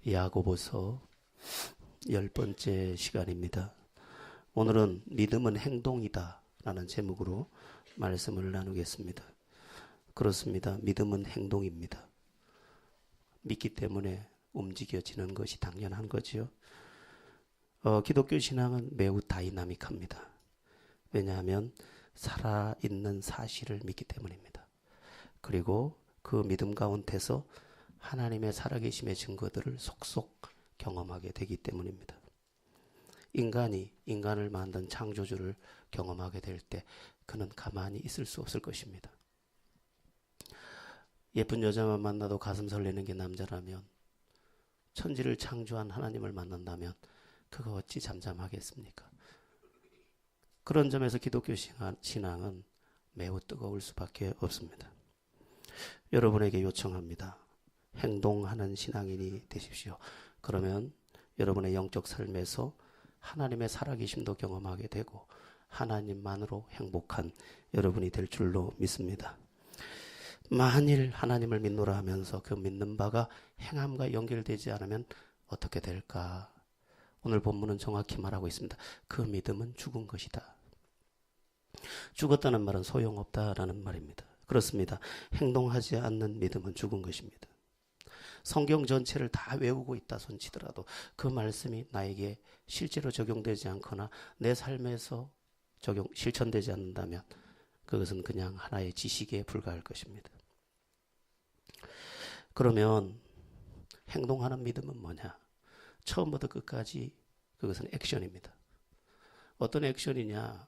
야고보서 10번째 시간입니다. 오늘은 믿음은 행동이다 라는 제목으로 말씀을 나누겠습니다. 그렇습니다. 믿음은 행동입니다. 믿기 때문에 움직여지는 것이 당연한 거지요. 기독교 신앙은 매우 다이나믹합니다. 왜냐하면 살아있는 사실을 믿기 때문입니다. 그리고 그 믿음 가운데서 하나님의 살아계심의 증거들을 속속 경험하게 되기 때문입니다. 인간이 인간을 만든 창조주를 경험하게 될 때 그는 가만히 있을 수 없을 것입니다. 예쁜 여자만 만나도 가슴 설레는 게 남자라면, 천지를 창조한 하나님을 만난다면 그가 어찌 잠잠하겠습니까? 그런 점에서 기독교 신앙은 매우 뜨거울 수밖에 없습니다. 여러분에게 요청합니다. 행동하는 신앙인이 되십시오. 그러면 여러분의 영적 삶에서 하나님의 살아계심도 경험하게 되고 하나님만으로 행복한 여러분이 될 줄로 믿습니다. 만일 하나님을 믿노라 하면서 그 믿는 바가 행함과 연결되지 않으면 어떻게 될까? 오늘 본문은 정확히 말하고 있습니다. 그 믿음은 죽은 것이다. 죽었다는 말은 소용없다라는 말입니다. 그렇습니다. 행동하지 않는 믿음은 죽은 것입니다. 성경 전체를 다 외우고 있다 손치더라도 그 말씀이 나에게 실제로 적용되지 않거나 내 삶에서 실천되지 않는다면 그것은 그냥 하나의 지식에 불과할 것입니다. 그러면 행동하는 믿음은 뭐냐? 처음부터 끝까지 그것은 액션입니다. 어떤 액션이냐?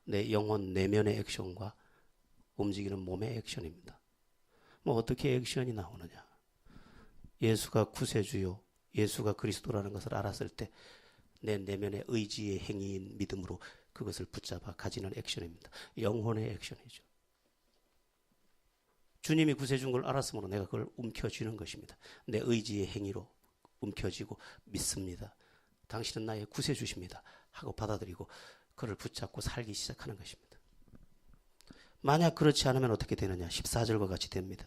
내 영혼 내면의 액션과 움직이는 몸의 액션입니다. 어떻게 액션이 나오느냐? 예수가 구세주요, 예수가 그리스도라는 것을 알았을 때 내 내면의 의지의 행위인 믿음으로 그것을 붙잡아 가지는 액션입니다. 영혼의 액션이죠. 주님이 구세주인 걸 알았으므로 내가 그걸 움켜쥐는 것입니다. 내 의지의 행위로 움켜쥐고 믿습니다. 당신은 나의 구세주십니다 하고 받아들이고 그를 붙잡고 살기 시작하는 것입니다. 만약 그렇지 않으면 어떻게 되느냐? 14절과 같이 됩니다.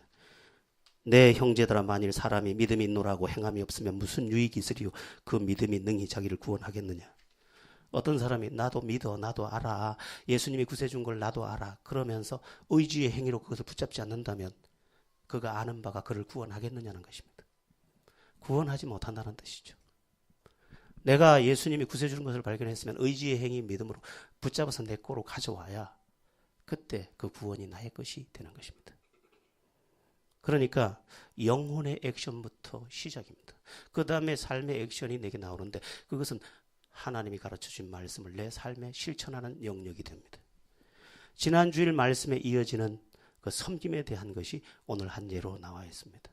내 형제들아, 만일 사람이 믿음이 있노라고 행함이 없으면 무슨 유익이 있으리요? 그 믿음이 능히 자기를 구원하겠느냐? 어떤 사람이 나도 믿어, 나도 알아, 예수님이 구세준 걸 나도 알아 그러면서 의지의 행위로 그것을 붙잡지 않는다면 그가 아는 바가 그를 구원하겠느냐는 것입니다. 구원하지 못한다는 뜻이죠. 내가 예수님이 구세주는 것을 발견했으면 의지의 행위 믿음으로 붙잡아서 내 거로 가져와야 그때 그 구원이 나의 것이 되는 것입니다. 그러니까 영혼의 액션부터 시작입니다. 그 다음에 삶의 액션이 내게 나오는데 그것은 하나님이 가르쳐준 말씀을 내 삶에 실천하는 영역이 됩니다. 지난 주일 말씀에 이어지는 그 섬김에 대한 것이 오늘 한 예로 나와 있습니다.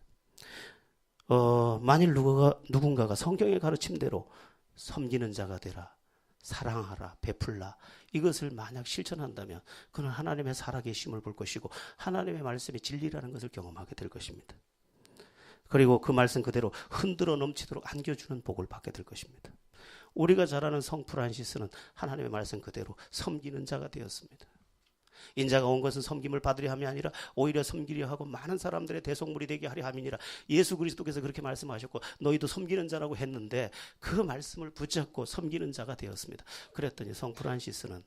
만일 누군가가 성경의 가르침대로 섬기는 자가 되라, 사랑하라, 베풀라 이것을 만약 실천한다면 그는 하나님의 살아계심을 볼 것이고 하나님의 말씀이 진리라는 것을 경험하게 될 것입니다. 그리고 그 말씀 그대로 흔들어 넘치도록 안겨주는 복을 받게 될 것입니다. 우리가 잘 아는 성 프란시스는 하나님의 말씀 그대로 섬기는 자가 되었습니다. 인자가 온 것은 섬김을 받으려 함이 아니라 오히려 섬기려 하고 많은 사람들의 대속물이 되게 하려 함이니라. 예수 그리스도께서 그렇게 말씀하셨고 너희도 섬기는 자라고 했는데 그 말씀을 붙잡고 섬기는 자가 되었습니다. 그랬더니 성 프란시스는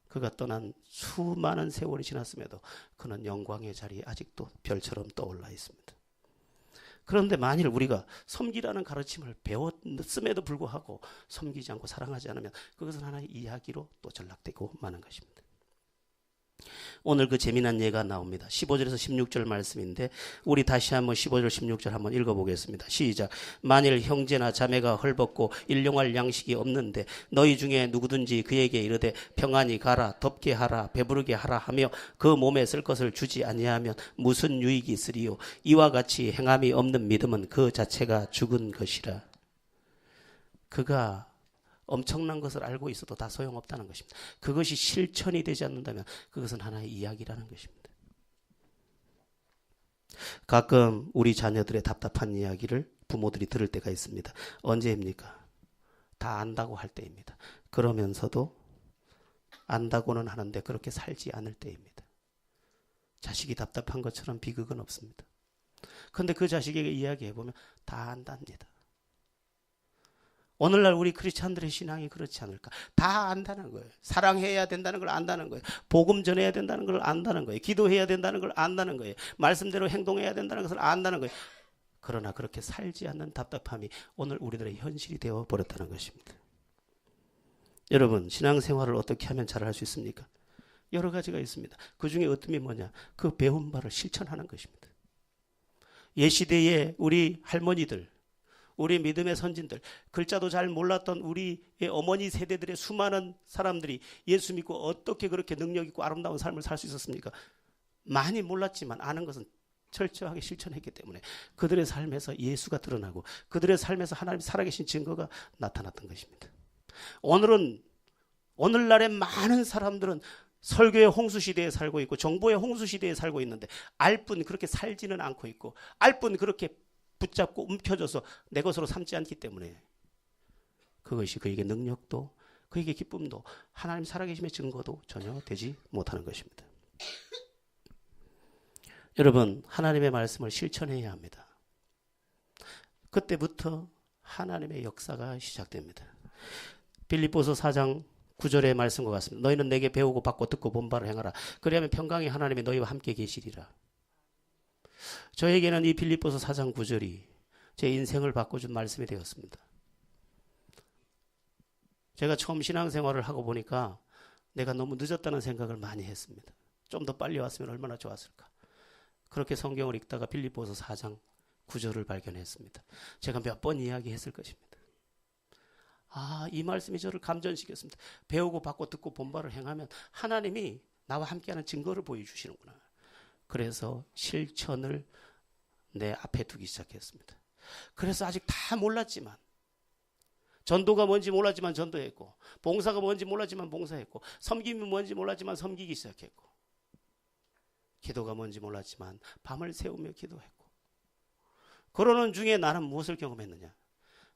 그가 떠난 수많은 세월이 지났음에도 그는 영광의 자리에 아직도 별처럼 떠올라 있습니다. 그런데 만일 우리가 섬기라는 가르침을 배웠음에도 불구하고 섬기지 않고 사랑하지 않으면 그것은 하나의 이야기로 또 전락되고 마는 것입니다. 오늘 그 재미난 예가 나옵니다. 15절에서 16절 말씀인데 우리 다시 한번 15절 16절 한번 읽어보겠습니다. 시작. 만일 형제나 자매가 헐벗고 일용할 양식이 없는데 너희 중에 누구든지 그에게 이르되 평안히 가라, 덥게 하라, 배부르게 하라 하며 그 몸에 쓸 것을 주지 아니하면 무슨 유익이 있으리요? 이와 같이 행함이 없는 믿음은 그 자체가 죽은 것이라. 그가 엄청난 것을 알고 있어도 다 소용없다는 것입니다. 그것이 실천이 되지 않는다면 그것은 하나의 이야기라는 것입니다. 가끔 우리 자녀들의 답답한 이야기를 부모들이 들을 때가 있습니다. 언제입니까? 다 안다고 할 때입니다. 그러면서도 안다고는 하는데 그렇게 살지 않을 때입니다. 자식이 답답한 것처럼 비극은 없습니다. 근데 그 자식에게 이야기해보면 다 안답니다. 오늘날 우리 크리스찬들의 신앙이 그렇지 않을까? 다 안다는 거예요. 사랑해야 된다는 걸 안다는 거예요. 복음 전해야 된다는 걸 안다는 거예요. 기도해야 된다는 걸 안다는 거예요. 말씀대로 행동해야 된다는 것을 안다는 거예요. 그러나 그렇게 살지 않는 답답함이 오늘 우리들의 현실이 되어 버렸다는 것입니다. 여러분, 신앙생활을 어떻게 하면 잘할 수 있습니까? 여러 가지가 있습니다. 그 중에 어떤 게 뭐냐? 그 배운 바를 실천하는 것입니다. 옛시대의 우리 할머니들, 우리 믿음의 선진들, 글자도 잘 몰랐던 우리의 어머니 세대들의 수많은 사람들이 예수 믿고 어떻게 그렇게 능력 있고 아름다운 삶을 살 수 있었습니까? 많이 몰랐지만 아는 것은 철저하게 실천했기 때문에 그들의 삶에서 예수가 드러나고 그들의 삶에서 하나님 살아계신 증거가 나타났던 것입니다. 오늘날의 많은 사람들은 설교의 홍수시대에 살고 있고 정보의 홍수시대에 살고 있는데 알 뿐 그렇게 살지는 않고 있고 알 뿐 그렇게 붙잡고 움켜져서 내 것으로 삼지 않기 때문에 그것이 그에게 능력도 그에게 기쁨도 하나님 살아계심의 증거도 전혀 되지 못하는 것입니다. 여러분, 하나님의 말씀을 실천해야 합니다. 그때부터 하나님의 역사가 시작됩니다. 빌립보서 4장 9절의 말씀과 같습니다. 너희는 내게 배우고 받고 듣고 본바를 행하라. 그리하면 평강의 하나님이 너희와 함께 계시리라. 저에게는 이 빌립보서 4장 9절이 제 인생을 바꿔준 말씀이 되었습니다. 제가 처음 신앙생활을 하고 보니까 내가 너무 늦었다는 생각을 많이 했습니다. 좀 더 빨리 왔으면 얼마나 좋았을까. 그렇게 성경을 읽다가 빌립보서 4장 9절을 발견했습니다. 제가 몇 번 이야기했을 것입니다. 이 말씀이 저를 감전시켰습니다. 배우고 받고 듣고 본바를 행하면 하나님이 나와 함께하는 증거를 보여주시는구나. 그래서 실천을 내 앞에 두기 시작했습니다. 그래서 아직 다 몰랐지만 전도가 뭔지 몰랐지만 전도했고 봉사가 뭔지 몰랐지만 봉사했고 섬김이 뭔지 몰랐지만 섬기기 시작했고 기도가 뭔지 몰랐지만 밤을 새우며 기도했고 그러는 중에 나는 무엇을 경험했느냐?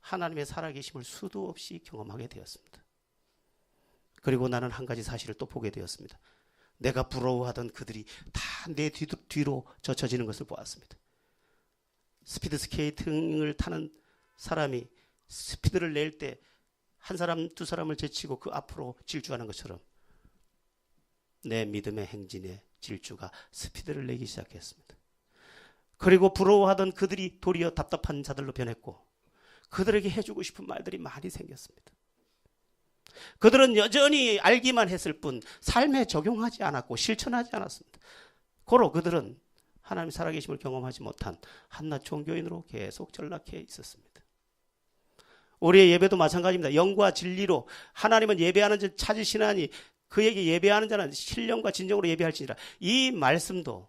하나님의 살아계심을 수도 없이 경험하게 되었습니다. 그리고 나는 한 가지 사실을 또 보게 되었습니다. 내가 부러워하던 그들이 다 내 뒤로 젖혀지는 것을 보았습니다. 스피드 스케이팅을 타는 사람이 스피드를 낼 때 한 사람 두 사람을 제치고 그 앞으로 질주하는 것처럼 내 믿음의 행진의 질주가 스피드를 내기 시작했습니다. 그리고 부러워하던 그들이 도리어 답답한 자들로 변했고 그들에게 해주고 싶은 말들이 많이 생겼습니다. 그들은 여전히 알기만 했을 뿐 삶에 적용하지 않았고 실천하지 않았습니다. 고로 그들은 하나님 살아계심을 경험하지 못한 한낱 종교인으로 계속 전락해 있었습니다. 우리의 예배도 마찬가지입니다. 영과 진리로 하나님은 예배하는 자 찾으시나니 그에게 예배하는 자는 신령과 진정으로 예배할지니라. 이 말씀도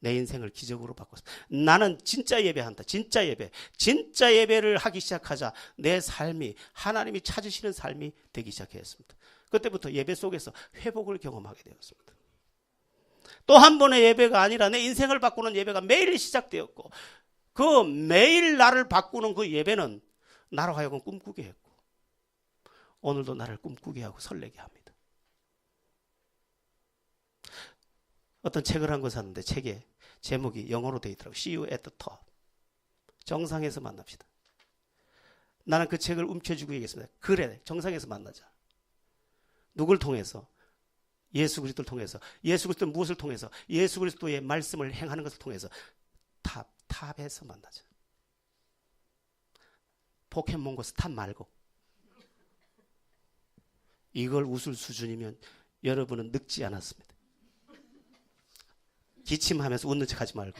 내 인생을 기적으로 바꿨습니다. 나는 진짜 예배한다. 진짜 예배. 진짜 예배를 하기 시작하자 내 삶이 하나님이 찾으시는 삶이 되기 시작했습니다. 그때부터 예배 속에서 회복을 경험하게 되었습니다. 또 한 번의 예배가 아니라 내 인생을 바꾸는 예배가 매일 시작되었고 그 매일 나를 바꾸는 그 예배는 나로 하여금 꿈꾸게 했고 오늘도 나를 꿈꾸게 하고 설레게 합니다. 어떤 책을 한 권 샀는데 책에 제목이 영어로 되어 있더라고요. See you at the top. 정상에서 만납시다. 나는 그 책을 움켜쥐고 얘기했습니다. 그래, 정상에서 만나자. 누굴 통해서? 예수 그리스도를 통해서. 예수 그리스도는 무엇을 통해서? 예수 그리스도의 말씀을 행하는 것을 통해서. 탑에서 만나자. 포켓몬고 스탑 말고. 이걸 웃을 수준이면 여러분은 늙지 않았습니다. 기침하면서 웃는 척 하지 말고.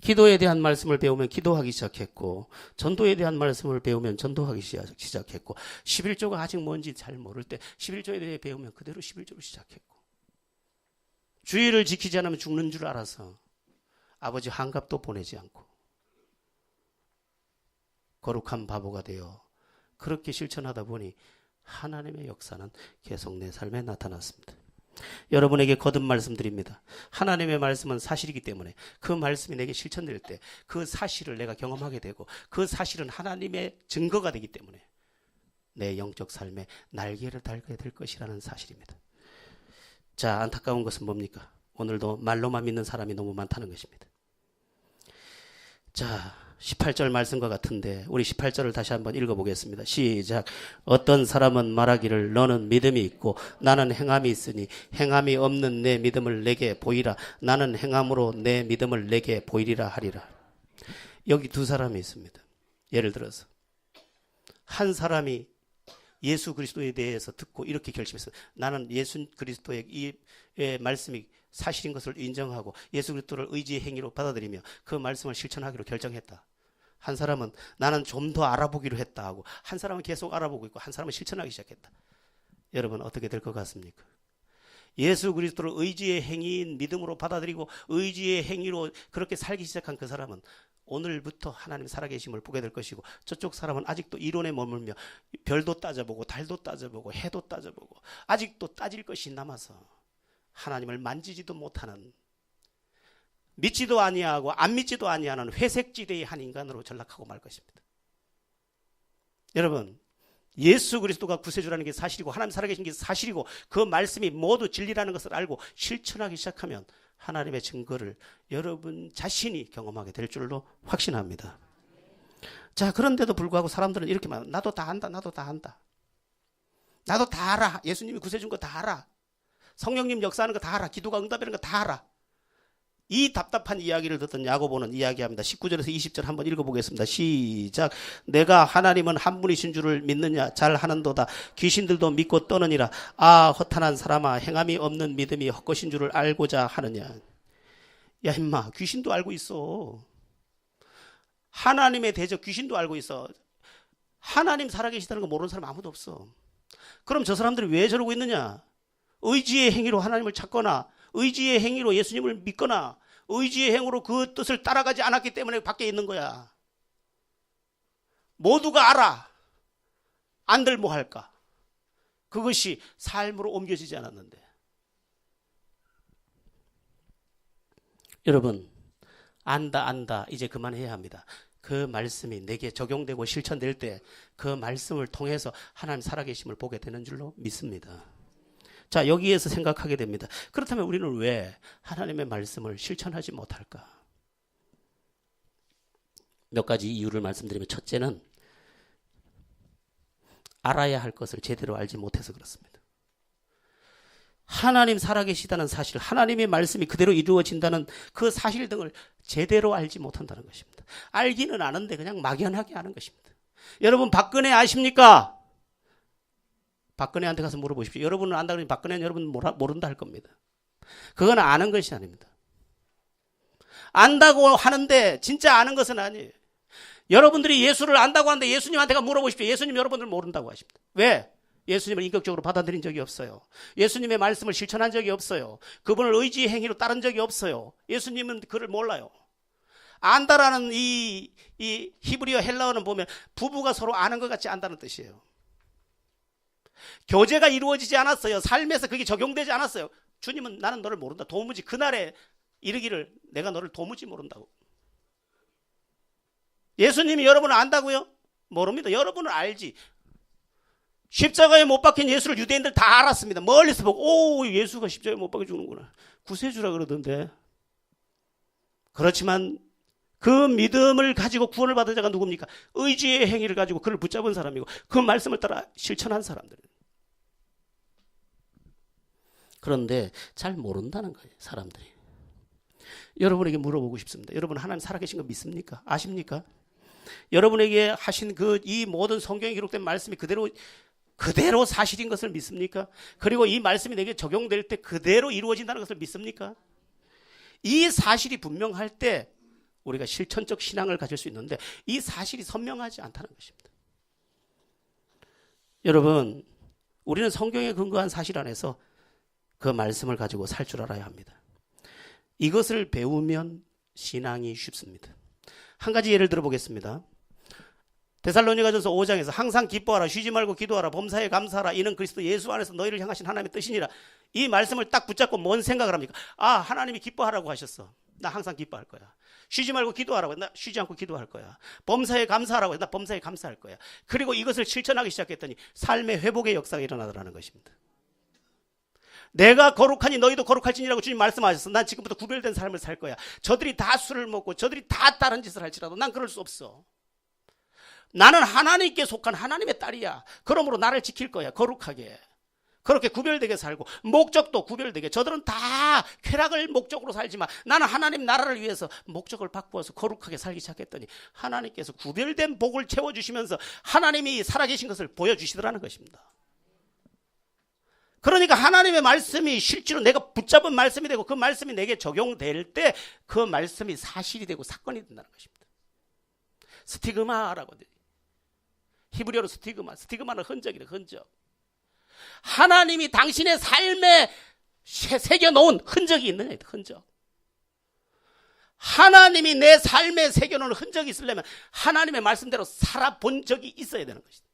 기도에 대한 말씀을 배우면 기도하기 시작했고 전도에 대한 말씀을 배우면 전도하기 시작했고 11조가 아직 뭔지 잘 모를 때 11조에 대해 배우면 그대로 11조를 시작했고 주의를 지키지 않으면 죽는 줄 알아서 아버지 한갑도 보내지 않고 거룩한 바보가 되어 그렇게 실천하다 보니 하나님의 역사는 계속 내 삶에 나타났습니다. 여러분에게 거듭 말씀드립니다. 하나님의 말씀은 사실이기 때문에 그 말씀이 내게 실천될 때 그 사실을 내가 경험하게 되고 그 사실은 하나님의 증거가 되기 때문에 내 영적 삶에 날개를 달게 될 것이라는 사실입니다. 자, 안타까운 것은 뭡니까? 오늘도 말로만 믿는 사람이 너무 많다는 것입니다. 자, 18절 말씀과 같은데 우리 18절을 다시 한번 읽어보겠습니다. 시작. 어떤 사람은 말하기를 너는 믿음이 있고 나는 행함이 있으니 행함이 없는 내 믿음을 내게 보이라. 나는 행함으로 내 믿음을 내게 보이리라 하리라. 여기 두 사람이 있습니다. 예를 들어서 한 사람이 예수 그리스도에 대해서 듣고 이렇게 결심했어요. 나는 예수 그리스도의 이 말씀이 사실인 것을 인정하고 예수 그리스도를 의지의 행위로 받아들이며 그 말씀을 실천하기로 결정했다. 한 사람은 나는 좀 더 알아보기로 했다 하고, 한 사람은 계속 알아보고 있고 한 사람은 실천하기 시작했다. 여러분 어떻게 될 것 같습니까? 예수 그리스도를 의지의 행위인 믿음으로 받아들이고 의지의 행위로 그렇게 살기 시작한 그 사람은 오늘부터 하나님 살아계심을 보게 될 것이고, 저쪽 사람은 아직도 이론에 머물며 별도 따져보고 달도 따져보고 해도 따져보고 아직도 따질 것이 남아서 하나님을 만지지도 못하는, 믿지도 아니하고 안 믿지도 아니하는 회색지대의 한 인간으로 전락하고 말 것입니다. 여러분, 예수 그리스도가 구세주라는 게 사실이고 하나님 살아계신 게 사실이고 그 말씀이 모두 진리라는 것을 알고 실천하기 시작하면 하나님의 증거를 여러분 자신이 경험하게 될 줄로 확신합니다. 자, 그런데도 불구하고 사람들은 이렇게 말합니다. 나도 다 안다. 나도 다 안다. 나도 다 알아. 예수님이 구세주인 거 다 알아. 성령님 역사하는 거 다 알아. 기도가 응답이라는 거 다 알아. 이 답답한 이야기를 듣던 야고보는 이야기합니다. 19절에서 20절 한번 읽어보겠습니다. 시작. 내가 하나님은 한 분이신 줄을 믿느냐? 잘하는도다. 귀신들도 믿고 떠느니라. 아, 허탄한 사람아, 행함이 없는 믿음이 헛것인 줄을 알고자 하느냐? 야 임마, 귀신도 알고 있어. 하나님의 대적 귀신도 알고 있어. 하나님 살아계시다는 거 모르는 사람 아무도 없어. 그럼 저 사람들이 왜 저러고 있느냐? 의지의 행위로 하나님을 찾거나 의지의 행위로 예수님을 믿거나 의지의 행위로 그 뜻을 따라가지 않았기 때문에 밖에 있는 거야. 모두가 알아. 안들 뭐 할까? 그것이 삶으로 옮겨지지 않았는데. 여러분, 안다 이제 그만해야 합니다. 그 말씀이 내게 적용되고 실천될 때 그 말씀을 통해서 하나님 살아계심을 보게 되는 줄로 믿습니다. 자, 여기에서 생각하게 됩니다. 그렇다면 우리는 왜 하나님의 말씀을 실천하지 못할까? 몇 가지 이유를 말씀드리면, 첫째는 알아야 할 것을 제대로 알지 못해서 그렇습니다. 하나님 살아계시다는 사실, 하나님의 말씀이 그대로 이루어진다는 그 사실 등을 제대로 알지 못한다는 것입니다. 알기는 아는데 그냥 막연하게 아는 것입니다. 여러분, 박근혜 아십니까? 박근혜한테 가서 물어보십시오. 여러분은 안다 그러니 박근혜는 여러분 모른다 할 겁니다. 그건 아는 것이 아닙니다. 안다고 하는데 진짜 아는 것은 아니에요. 여러분들이 예수를 안다고 하는데 예수님한테 가서 물어보십시오. 예수님 여러분들 모른다고 하십니다. 왜? 예수님을 인격적으로 받아들인 적이 없어요. 예수님의 말씀을 실천한 적이 없어요. 그분을 의지의 행위로 따른 적이 없어요. 예수님은 그를 몰라요. 안다라는 이 히브리어 헬라어는 보면 부부가 서로 아는 것 같이 안다는 뜻이에요. 교제가 이루어지지 않았어요. 삶에서 그게 적용되지 않았어요. 주님은 나는 너를 모른다. 도무지 그날에 이르기를 내가 너를 도무지 모른다고. 예수님이 여러분을 안다고요? 모릅니다. 여러분은 알지. 십자가에 못 박힌 예수를 유대인들 다 알았습니다. 멀리서 보고 오, 예수가 십자가에 못 박혀 죽는구나. 구세주라 그러던데. 그렇지만 그 믿음을 가지고 구원을 받은 자가 누굽니까? 의지의 행위를 가지고 그를 붙잡은 사람이고 그 말씀을 따라 실천한 사람들. 그런데 잘 모른다는 거예요, 사람들이. 여러분에게 물어보고 싶습니다. 여러분 하나님 살아계신 거 믿습니까? 아십니까? 여러분에게 하신 이 모든 성경에 기록된 말씀이 그대로 사실인 것을 믿습니까? 그리고 이 말씀이 내게 적용될 때 그대로 이루어진다는 것을 믿습니까? 이 사실이 분명할 때 우리가 실천적 신앙을 가질 수 있는데 이 사실이 선명하지 않다는 것입니다. 여러분, 우리는 성경에 근거한 사실 안에서 그 말씀을 가지고 살 줄 알아야 합니다. 이것을 배우면 신앙이 쉽습니다. 한 가지 예를 들어보겠습니다. 데살로니가전서 5장에서 항상 기뻐하라, 쉬지 말고 기도하라, 범사에 감사하라, 이는 그리스도 예수 안에서 너희를 향하신 하나님의 뜻이니라. 이 말씀을 딱 붙잡고 뭔 생각을 합니까? 아, 하나님이 기뻐하라고 하셨어. 나 항상 기뻐할 거야. 쉬지 말고 기도하라고. 나 쉬지 않고 기도할 거야. 범사에 감사하라고. 나 범사에 감사할 거야. 그리고 이것을 실천하기 시작했더니 삶의 회복의 역사가 일어나더라는 것입니다. 내가 거룩하니 너희도 거룩할지니라고 주님 말씀하셨어. 난 지금부터 구별된 삶을 살 거야. 저들이 다 술을 먹고 저들이 다 다른 짓을 할지라도 난 그럴 수 없어. 나는 하나님께 속한 하나님의 딸이야. 그러므로 나를 지킬 거야. 거룩하게. 그렇게 구별되게 살고 목적도 구별되게. 저들은 다 쾌락을 목적으로 살지만 나는 하나님 나라를 위해서 목적을 바꾸어서 거룩하게 살기 시작했더니 하나님께서 구별된 복을 채워주시면서 하나님이 살아계신 것을 보여주시더라는 것입니다. 그러니까 하나님의 말씀이 실제로 내가 붙잡은 말씀이 되고 그 말씀이 내게 적용될 때 그 말씀이 사실이 되고 사건이 된다는 것입니다. 스티그마라고. 히브리어로 스티그마. 스티그마는 흔적이래. 흔적. 하나님이 당신의 삶에 새겨놓은 흔적이 있느냐. 흔적. 하나님이 내 삶에 새겨놓은 흔적이 있으려면 하나님의 말씀대로 살아본 적이 있어야 되는 것이다.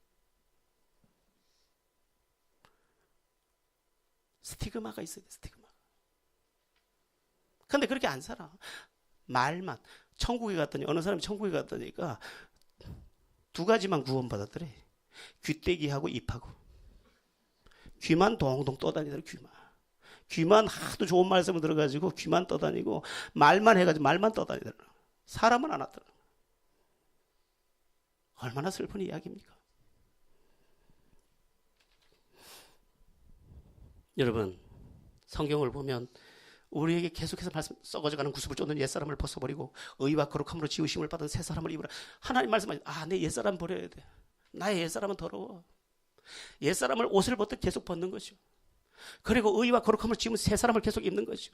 스티그마가 있어야 돼. 스티그마. 근데 그렇게 안 살아. 말만. 천국에 갔더니 어느 사람이 천국에 갔더니까 두 가지만 구원받았더래. 귀때기하고 입하고. 귀만 동동 떠다니더래. 귀만 하도 좋은 말씀을 들어가지고 귀만 떠다니고 말만 해가지고 말만 떠다니더래. 사람은 안 왔더래. 얼마나 슬픈 이야기입니까? 여러분, 성경을 보면 우리에게 계속해서 썩어져가는 구습을 쫓는 옛사람을 벗어버리고 의와 거룩함으로 지으심을 받은 새 사람을 입으라. 하나님 말씀하시죠. 내 옛사람 버려야 돼. 나의 옛사람은 더러워. 옛사람을 옷을 벗듯 계속 벗는 거죠. 그리고 의와 거룩함을 지으면 새 사람을 계속 입는 거죠.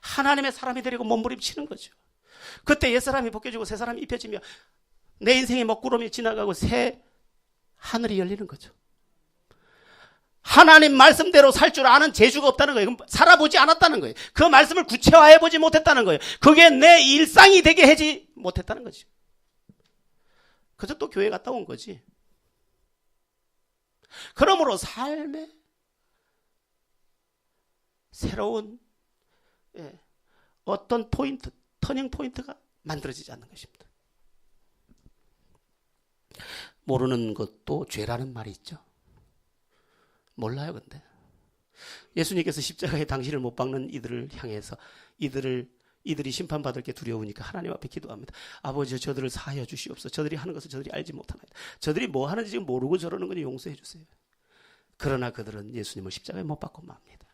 하나님의 사람이 되려고 몸부림치는 거죠. 그때 옛사람이 벗겨지고 새 사람이 입혀지며 내 인생의 먹구름이 지나가고 새 하늘이 열리는 거죠. 하나님 말씀대로 살 줄 아는 재주가 없다는 거예요. 살아보지 않았다는 거예요. 그 말씀을 구체화해보지 못했다는 거예요. 그게 내 일상이 되게 하지 못했다는 거지. 그저 또 교회 갔다 온 거지. 그러므로 삶에 새로운 어떤 포인트, 터닝 포인트가 만들어지지 않는 것입니다. 모르는 것도 죄라는 말이 있죠. 몰라요. 근데 예수님께서 십자가에 당신을 못 박는 이들을 향해서 이들이 심판받을 게 두려우니까 하나님 앞에 기도합니다. 아버지, 저들을 사하여 주시옵소서. 저들이 하는 것을 저들이 알지 못하나이다. 저들이 뭐 하는지 지금 모르고 저러는 거니 용서해 주세요. 그러나 그들은 예수님을 십자가에 못 박고 맙니다.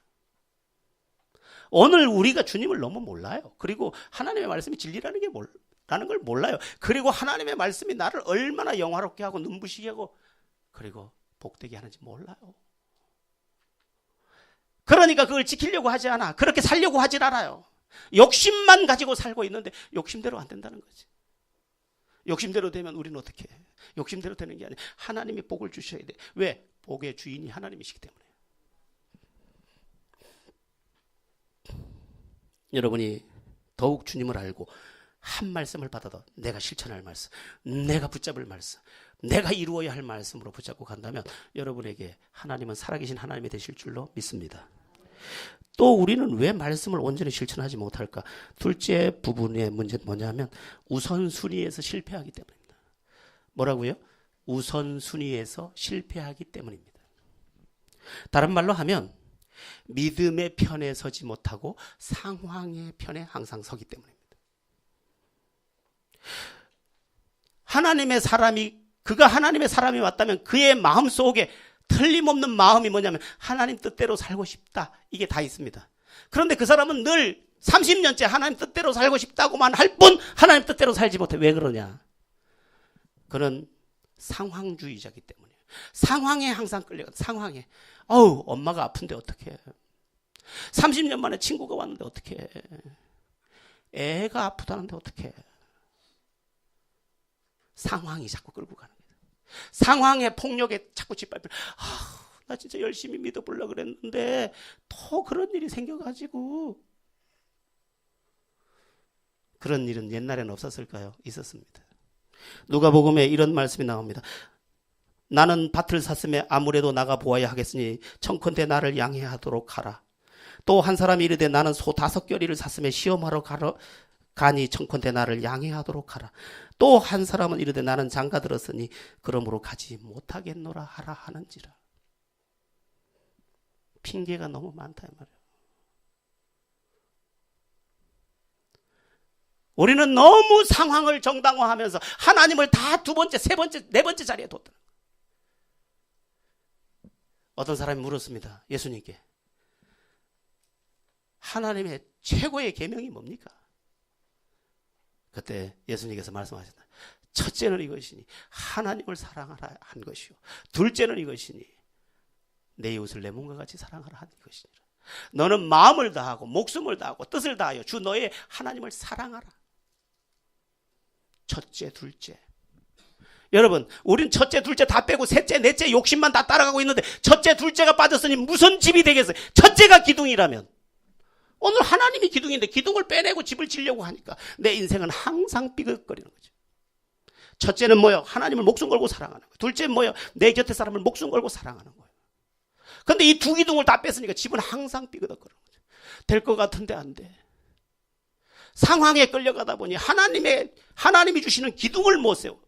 오늘 우리가 주님을 너무 몰라요. 그리고 하나님의 말씀이 진리라는 걸 몰라요. 그리고 하나님의 말씀이 나를 얼마나 영화롭게 하고 눈부시게 하고 그리고 복되게 하는지 몰라요. 그러니까 그걸 지키려고 하지 않아. 그렇게 살려고 하질 않아요. 욕심만 가지고 살고 있는데 욕심대로 안 된다는 거지. 욕심대로 되면 우리는 어떻게 해? 욕심대로 되는 게 아니라 하나님이 복을 주셔야 돼. 왜? 복의 주인이 하나님이시기 때문에. 여러분이 더욱 주님을 알고 한 말씀을 받아도 내가 실천할 말씀, 내가 붙잡을 말씀, 내가 이루어야 할 말씀으로 붙잡고 간다면 여러분에게 하나님은 살아계신 하나님이 되실 줄로 믿습니다. 또 우리는 왜 말씀을 온전히 실천하지 못할까? 둘째 부분의 문제는 뭐냐면 우선순위에서 실패하기 때문입니다. 뭐라고요? 우선순위에서 실패하기 때문입니다. 다른 말로 하면 믿음의 편에 서지 못하고 상황의 편에 항상 서기 때문입니다. 그가 하나님의 사람이 왔다면 그의 마음속에 틀림없는 마음이 뭐냐면 하나님 뜻대로 살고 싶다. 이게 다 있습니다. 그런데 그 사람은 늘 30년째 하나님 뜻대로 살고 싶다고만 할 뿐 하나님 뜻대로 살지 못해. 왜 그러냐? 그는 상황주의자이기 때문이에요. 상황에 항상 끌려가. 상황에. 엄마가 아픈데 어떡해. 30년 만에 친구가 왔는데 어떡해. 애가 아프다는데 어떡해. 상황이 자꾸 끌고 가는 거예요. 상황의 폭력에 자꾸 짓밟혀. 나 진짜 열심히 믿어보려고 그랬는데 또 그런 일이 생겨가지고. 그런 일은 옛날에는 없었을까요? 있었습니다. 누가복음에 이런 말씀이 나옵니다. 나는 밭을 샀음에 아무래도 나가 보아야 하겠으니 청컨대 나를 양해하도록 하라. 또 한 사람이 이르되 나는 소 5겨리를 샀으며 시험하러 가니 청컨대 나를 양해하도록 하라. 또 한 사람은 이르되 나는 장가 들었으니 그러므로 가지 못하겠노라 하라 하는지라. 핑계가 너무 많다 이 말이에요. 우리는 너무 상황을 정당화하면서 하나님을 다 2번째, 3번째, 4번째 자리에 뒀다. 어떤 사람이 물었습니다. 예수님께. 하나님의 최고의 계명이 뭡니까? 그때 예수님께서 말씀하셨다. 첫째는 이것이니 하나님을 사랑하라 한 것이요. 둘째는 이것이니 내 이웃을 내 몸과 같이 사랑하라 한 것이니라. 너는 마음을 다하고 목숨을 다하고 뜻을 다하여 주 너의 하나님을 사랑하라. 첫째, 둘째. 여러분, 우린 첫째, 둘째 다 빼고 셋째, 넷째 욕심만 다 따라가고 있는데 첫째, 둘째가 빠졌으니 무슨 집이 되겠어요? 첫째가 기둥이라면. 오늘 하나님이 기둥인데 기둥을 빼내고 집을 지려고 하니까 내 인생은 항상 삐걱거리는 거죠. 첫째는 뭐예요? 하나님을 목숨 걸고 사랑하는 거예요. 둘째는 뭐예요? 내 곁에 사람을 목숨 걸고 사랑하는 거예요. 그런데 이 2 기둥을 다 뺐으니까 집은 항상 삐걱거리는 거죠. 될 것 같은데 안 돼. 상황에 끌려가다 보니 하나님이 주시는 기둥을 못 세워.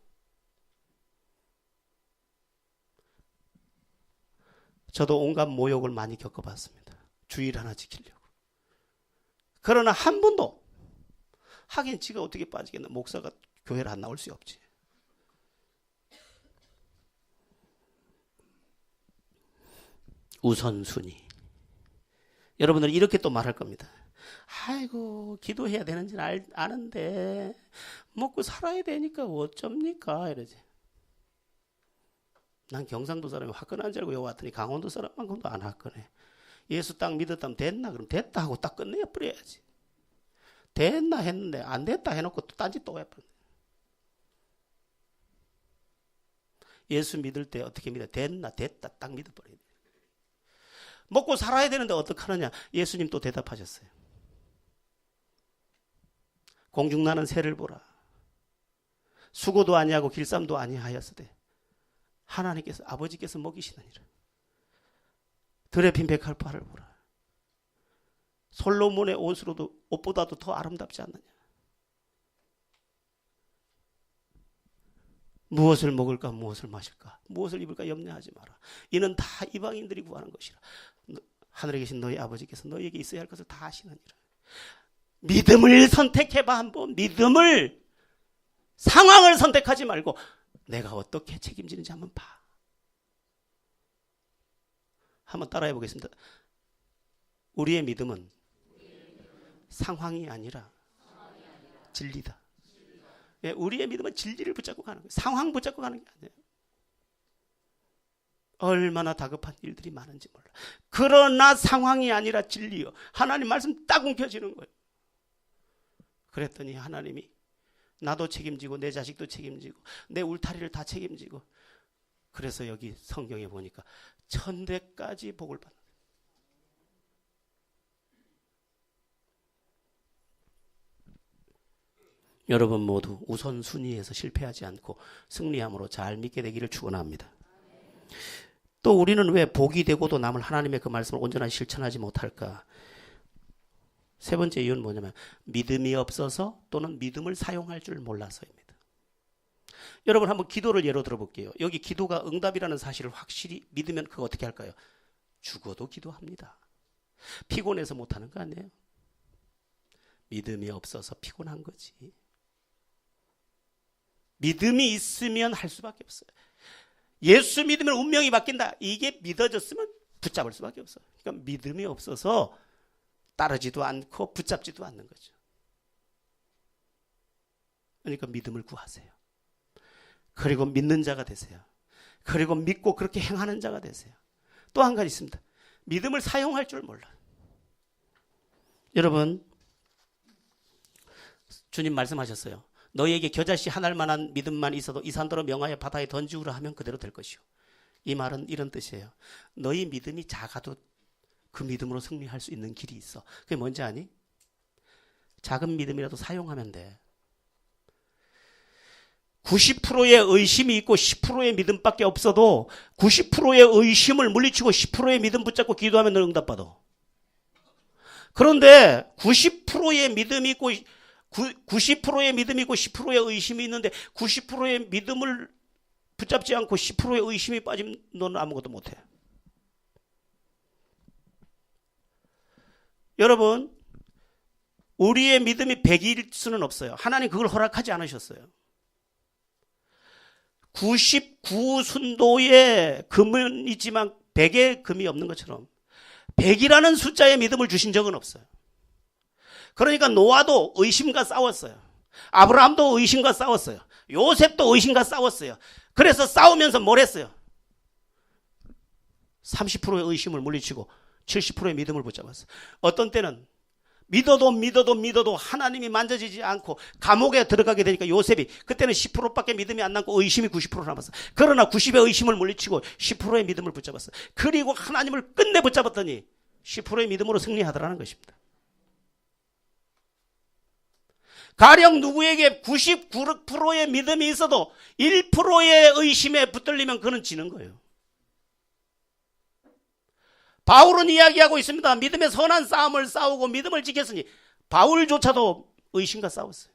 저도 온갖 모욕을 많이 겪어봤습니다. 주일 하나 지키려고. 그러나 한 번도 하긴 지가 어떻게 빠지겠나. 목사가 교회를 안 나올 수 없지. 우선순위. 여러분들 이렇게 또 말할 겁니다. 아이고 기도해야 되는지는 아는데 먹고 살아야 되니까 어쩝니까 이러지. 난 경상도 사람이 화끈한 줄 알고 여기 왔더니 강원도 사람만큼도 안 화끈해. 예수 딱 믿었다면 됐나? 그럼 됐다 하고 딱 끝내버려야지. 됐나 했는데 안 됐다 해놓고 또 딴짓 또 해버려. 예수 믿을 때 어떻게 믿어? 됐나 됐다 딱 믿어버려야 돼. 먹고 살아야 되는데 어떡하느냐? 예수님 또 대답하셨어요. 공중나는 새를 보라. 수고도 아니하고 길쌈도 아니하였으되 하나님께서 아버지께서 먹이시느니라. 들에 핀 백합화를 보라. 솔로몬의 옷보다도 더 아름답지 않느냐. 무엇을 먹을까 무엇을 마실까 무엇을 입을까 염려하지 마라. 이는 다 이방인들이 구하는 것이라. 하늘에 계신 너희 아버지께서 너희에게 있어야 할 것을 다 아시느니라. 믿음을 선택해봐. 한번 믿음을, 상황을 선택하지 말고 내가 어떻게 책임지는지 한번 봐. 한번 따라해 보겠습니다. 우리의 믿음은 상황이 아니라 진리다. 예, 우리의 믿음은 진리를 붙잡고 가는 거예요. 상황 붙잡고 가는 게 아니에요. 얼마나 다급한 일들이 많은지 몰라. 그러나 상황이 아니라 진리요. 하나님 말씀 딱 움켜쥐는 거예요. 그랬더니 하나님이 나도 책임지고 내 자식도 책임지고 내 울타리를 다 책임지고, 그래서 여기 성경에 보니까 1000대까지 복을 받는 거예요. 여러분 모두 우선순위에서 실패하지 않고 승리함으로 잘 믿게 되기를 축원합니다. 또 우리는 왜 복이 되고도 남을 하나님의 그 말씀을 온전히 실천하지 못할까? 세 번째 이유는 뭐냐면 믿음이 없어서 또는 믿음을 사용할 줄 몰라서입니다. 여러분 한번 기도를 예로 들어볼게요. 여기 기도가 응답이라는 사실을 확실히 믿으면 그거 어떻게 할까요? 죽어도 기도합니다. 피곤해서 못하는 거 아니에요? 믿음이 없어서 피곤한 거지. 믿음이 있으면 할 수밖에 없어요. 예수 믿으면 운명이 바뀐다. 이게 믿어졌으면 붙잡을 수밖에 없어요. 그러니까 믿음이 없어서 따르지도 않고 붙잡지도 않는 거죠. 그러니까 믿음을 구하세요. 그리고 믿는 자가 되세요. 그리고 믿고 그렇게 행하는 자가 되세요. 또 한 가지 있습니다. 믿음을 사용할 줄 몰라요. 여러분, 주님 말씀하셨어요. 너희에게 겨자씨 하나일 만한 믿음만 있어도 이 산더러 명하여 바다에 던지우라 하면 그대로 될 것이요. 이 말은 이런 뜻이에요. 너희 믿음이 작아도 그 믿음으로 승리할 수 있는 길이 있어. 그게 뭔지 아니? 작은 믿음이라도 사용하면 돼. 90%의 의심이 있고 10%의 믿음밖에 없어도 90%의 의심을 물리치고 10%의 믿음 붙잡고 기도하면 너 응답받아. 그런데 90%의 믿음이 있고 90%의 믿음이 있고 10%의 의심이 있는데 90%의 믿음을 붙잡지 않고 10%의 의심이 빠지면 너는 아무것도 못해. 여러분, 우리의 믿음이 100일 수는 없어요. 하나님 그걸 허락하지 않으셨어요. 99순도의 금은 있지만 100의 금이 없는 것처럼 100이라는 숫자의 믿음을 주신 적은 없어요. 그러니까 노아도 의심과 싸웠어요. 아브라함도 의심과 싸웠어요. 요셉도 의심과 싸웠어요. 그래서 싸우면서 뭘 했어요? 30%의 의심을 물리치고 70%의 믿음을 붙잡았어요. 어떤 때는 믿어도 하나님이 만져지지 않고 감옥에 들어가게 되니까 요셉이 그때는 10%밖에 믿음이 안 남고 의심이 90% 남았어요. 그러나 90의 의심을 물리치고 10%의 믿음을 붙잡았어요. 그리고 하나님을 끝내 붙잡았더니 10%의 믿음으로 승리하더라는 것입니다. 가령 누구에게 99%의 믿음이 있어도 1%의 의심에 붙들리면 그는 지는 거예요. 바울은 이야기하고 있습니다. 믿음의 선한 싸움을 싸우고 믿음을 지켰으니 바울조차도 의심과 싸웠어요.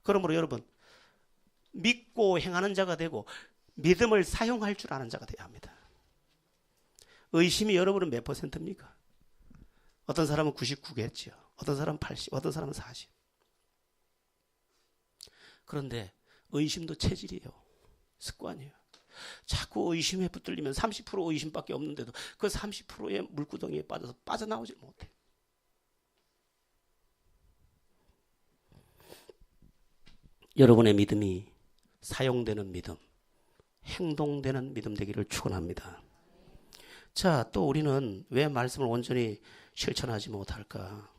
그러므로 여러분, 믿고 행하는 자가 되고 믿음을 사용할 줄 아는 자가 되어야 합니다. 의심이 여러분은 몇 %입니까? 어떤 사람은 99겠지요. 어떤 사람은 80, 어떤 사람은 40. 그런데 의심도 체질이에요. 습관이에요. 자꾸 의심에 붙들리면 30% 의심밖에 없는데도 그 30%의 물구덩이에 빠져서 빠져나오지 못해. 여러분의 믿음이 사용되는 믿음, 행동되는 믿음 되기를 축원합니다. 자, 또 우리는 왜 말씀을 온전히 실천하지 못할까?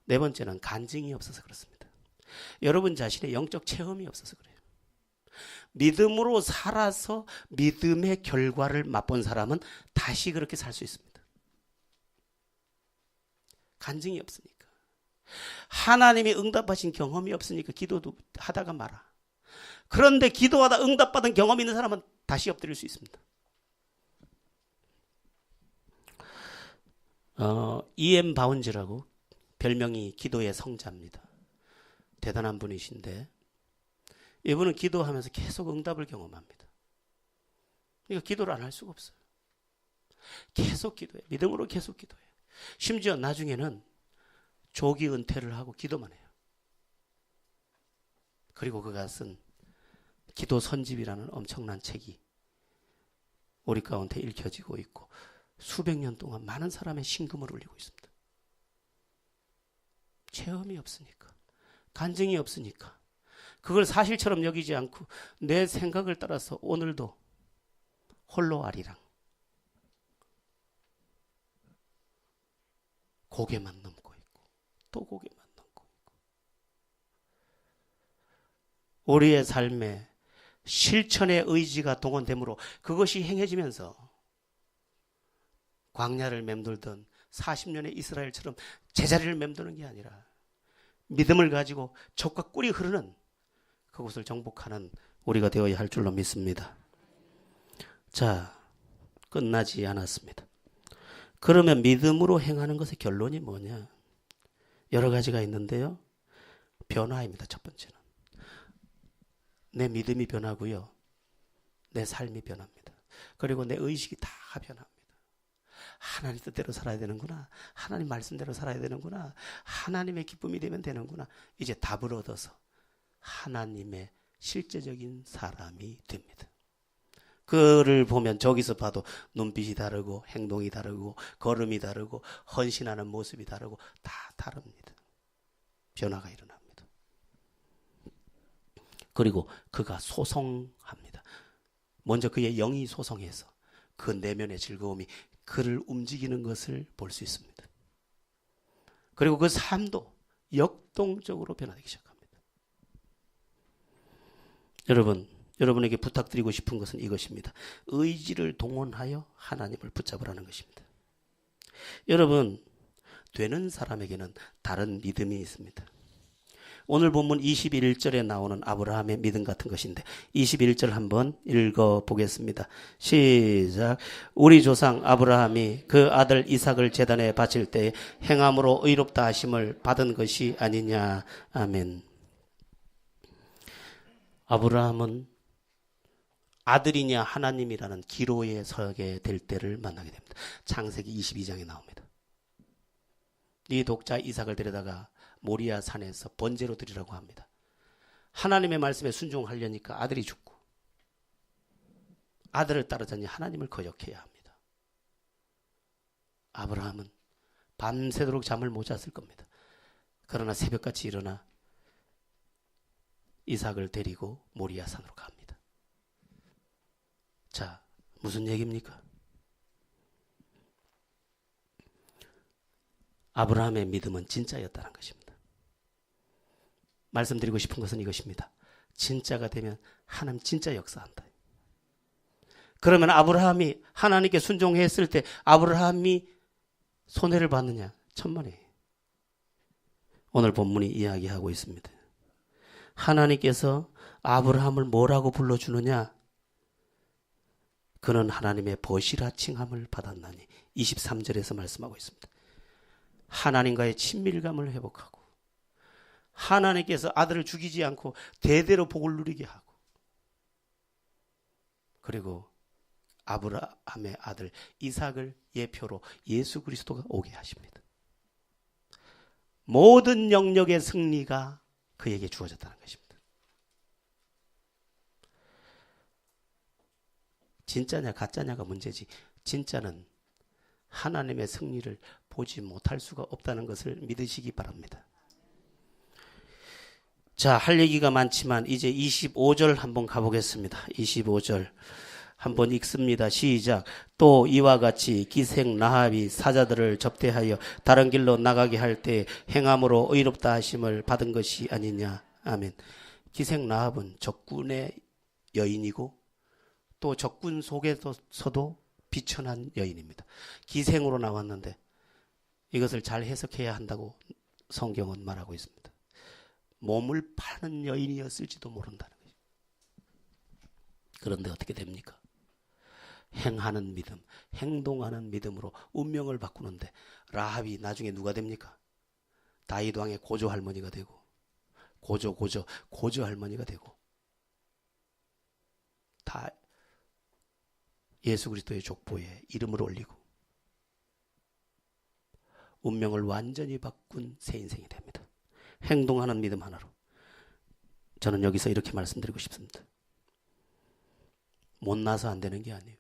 네 번째는 간증이 없어서 그렇습니다. 여러분 자신의 영적 체험이 없어서 그래요. 믿음으로 살아서 믿음의 결과를 맛본 사람은 다시 그렇게 살 수 있습니다. 간증이 없으니까. 하나님이 응답하신 경험이 없으니까 기도도 하다가 말아. 그런데 기도하다 응답받은 경험이 있는 사람은 다시 엎드릴 수 있습니다. E.M. 바운즈라고 별명이 기도의 성자입니다. 대단한 분이신데 이분은 기도하면서 계속 응답을 경험합니다. 그러니까 기도를 안 할 수가 없어요. 계속 기도해. 믿음으로 계속 기도해. 심지어 나중에는 조기 은퇴를 하고 기도만 해요. 그리고 그가 쓴 기도 선집이라는 엄청난 책이 우리 가운데 읽혀지고 있고 수백 년 동안 많은 사람의 신금을 울리고 있습니다. 체험이 없으니까, 간증이 없으니까 그걸 사실처럼 여기지 않고 내 생각을 따라서 오늘도 홀로 아리랑 고개만 넘고 있고 또 고개만 넘고 있고 우리의 삶에 실천의 의지가 동원되므로 그것이 행해지면서 광야를 맴돌던 40년의 이스라엘처럼 제자리를 맴도는 게 아니라 믿음을 가지고 젖과 꿀이 흐르는 그곳을 정복하는 우리가 되어야 할 줄로 믿습니다. 자, 끝나지 않았습니다. 그러면 믿음으로 행하는 것의 결론이 뭐냐? 여러 가지가 있는데요. 변화입니다. 첫 번째는. 내 믿음이 변하고요. 내 삶이 변합니다. 그리고 내 의식이 다 변합니다. 하나님 뜻대로 살아야 되는구나. 하나님 말씀대로 살아야 되는구나. 하나님의 기쁨이 되면 되는구나. 이제 답을 얻어서 하나님의 실제적인 사람이 됩니다. 그를 보면 저기서 봐도 눈빛이 다르고 행동이 다르고 걸음이 다르고 헌신하는 모습이 다르고 다 다릅니다. 변화가 일어납니다. 그리고 그가 소송합니다. 먼저 그의 영이 소송해서 그 내면의 즐거움이 그를 움직이는 것을 볼 수 있습니다. 그리고 그 삶도 역동적으로 변화되기 시작합니다. 여러분에게 부탁드리고 싶은 것은 이것입니다. 의지를 동원하여 하나님을 붙잡으라는 것입니다. 여러분, 되는 사람에게는 다른 믿음이 있습니다. 오늘 본문 21절에 나오는 아브라함의 믿음 같은 것인데 21절 한번 읽어보겠습니다. 시작. 우리 조상 아브라함이 그 아들 이삭을 제단에 바칠 때 행함으로 의롭다 하심을 받은 것이 아니냐. 아멘. 아브라함은 아들이냐 하나님이라는 기로에 서게 될 때를 만나게 됩니다. 창세기 22장에 나옵니다. 이 독자 이삭을 데려다가 모리아 산에서 번제로 드리라고 합니다. 하나님의 말씀에 순종하려니까 아들이 죽고 아들을 따르자니 하나님을 거역해야 합니다. 아브라함은 밤새도록 잠을 못 잤을 겁니다. 그러나 새벽같이 일어나 이삭을 데리고 모리아 산으로 갑니다. 자, 무슨 얘기입니까? 아브라함의 믿음은 진짜였다는 것입니다. 말씀드리고 싶은 것은 이것입니다. 진짜가 되면 하나님 진짜 역사한다. 그러면 아브라함이 하나님께 순종했을 때 아브라함이 손해를 받느냐? 천만에. 오늘 본문이 이야기하고 있습니다. 하나님께서 아브라함을 뭐라고 불러주느냐? 그는 하나님의 버시라 칭함을 받았나니 23절에서 말씀하고 있습니다. 하나님과의 친밀감을 회복하고 하나님께서 아들을 죽이지 않고 대대로 복을 누리게 하고 그리고 아브라함의 아들 이삭을 예표로 예수 그리스도가 오게 하십니다. 모든 영역의 승리가 그에게 주어졌다는 것입니다. 진짜냐 가짜냐가 문제지 진짜는 하나님의 승리를 보지 못할 수가 없다는 것을 믿으시기 바랍니다. 자, 할 얘기가 많지만 이제 25절 한번 가보겠습니다. 25절 한번 읽습니다. 시작. 또 이와 같이 기생 라합이 사자들을 접대하여 다른 길로 나가게 할 때 행함으로 의롭다 하심을 받은 것이 아니냐. 아멘. 기생 라합은 적군의 여인이고 또 적군 속에서도 비천한 여인입니다. 기생으로 나왔는데 이것을 잘 해석해야 한다고 성경은 말하고 있습니다. 몸을 파는 여인이었을지도 모른다는 거죠. 그런데 어떻게 됩니까? 행하는 믿음, 행동하는 믿음으로 운명을 바꾸는데 라합이 나중에 누가 됩니까? 다윗 왕의 고조 할머니가 되고 고조 할머니가 되고 다 예수 그리스도의 족보에 이름을 올리고 운명을 완전히 바꾼 새 인생이 됩니다. 행동하는 믿음 하나로. 저는 여기서 이렇게 말씀드리고 싶습니다. 못나서 안 되는 게 아니에요.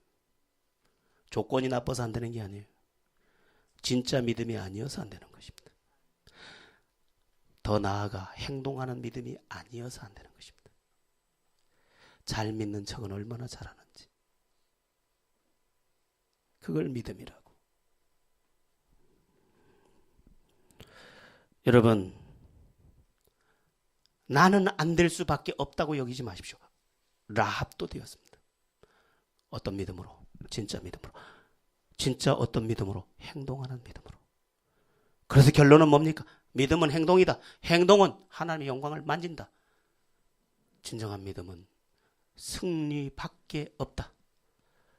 조건이 나빠서 안 되는 게 아니에요. 진짜 믿음이 아니어서 안 되는 것입니다. 더 나아가 행동하는 믿음이 아니어서 안 되는 것입니다. 잘 믿는 척은 얼마나 잘하는지. 그걸 믿음이라고. 여러분, 나는 안 될 수밖에 없다고 여기지 마십시오. 라합도 되었습니다. 어떤 믿음으로? 진짜 믿음으로. 진짜 어떤 믿음으로? 행동하는 믿음으로. 그래서 결론은 뭡니까? 믿음은 행동이다. 행동은 하나님의 영광을 만진다. 진정한 믿음은 승리밖에 없다.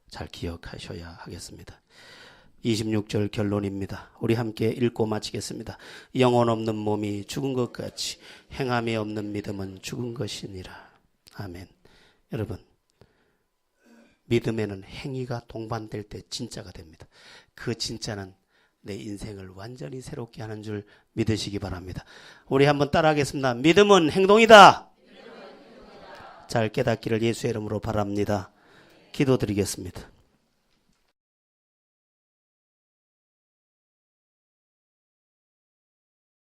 잘 기억하셔야 하겠습니다. 26절 결론입니다. 우리 함께 읽고 마치겠습니다. 영혼 없는 몸이 죽은 것 같이 행함이 없는 믿음은 죽은 것이니라. 아멘. 여러분, 믿음에는 행위가 동반될 때 진짜가 됩니다. 그 진짜는 내 인생을 완전히 새롭게 하는 줄 믿으시기 바랍니다. 우리 한번 따라하겠습니다. 믿음은 행동이다. 잘 깨닫기를 예수의 이름으로 바랍니다. 기도드리겠습니다.